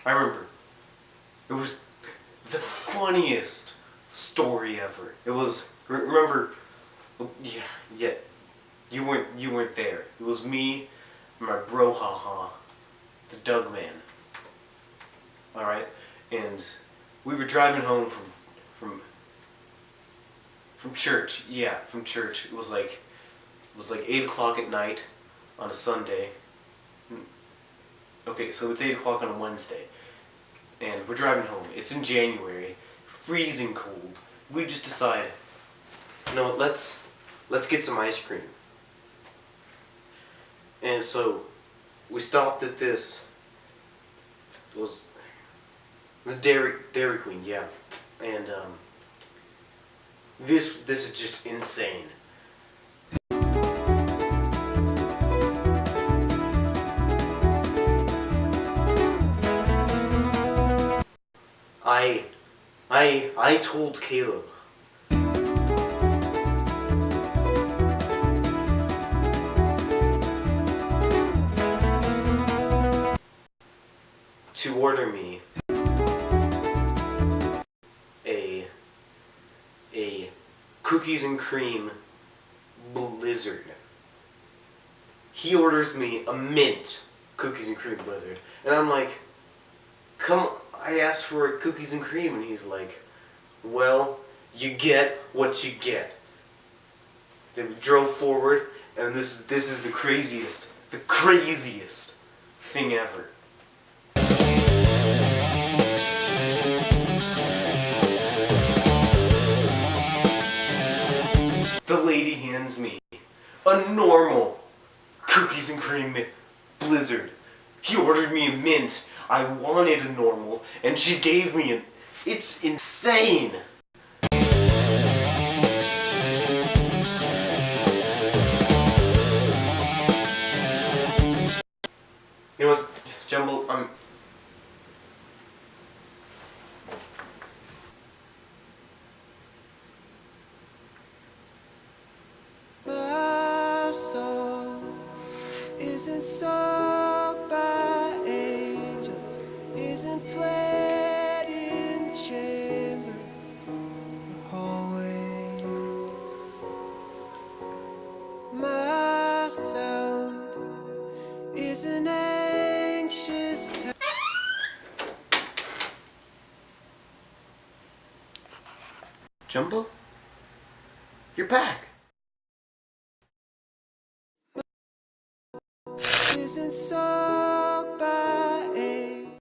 I remember. It was the funniest story ever. It was, remember, yeah, you weren't there. It was me and my bro haha, the Doug man. Alright? And we were driving home from church. Yeah, from church. It was like 8 o'clock at night on a Sunday. Okay, so it's 8 o'clock on a Wednesday. And we're driving home. It's in January. Freezing cold. We just decide, you know what, let's get some ice cream. And so we stopped at this. It was Dairy Queen, yeah. And this is just insane. I told Caleb. To order me a cookies and cream blizzard. He orders me a mint cookies and cream blizzard. And I'm like, come on, I asked for cookies and cream, and he's like, well, you get what you get. Then we drove forward, and this is the craziest thing ever. The lady hands me a normal cookies and cream blizzard. He ordered me a mint. I wanted a normal, and she gave me an... It's insane! You know what, Jumble, My soul isn't sold by angels, isn't played in chambers or hallways. My sound is an anxious Jumbo? You're back! isn't so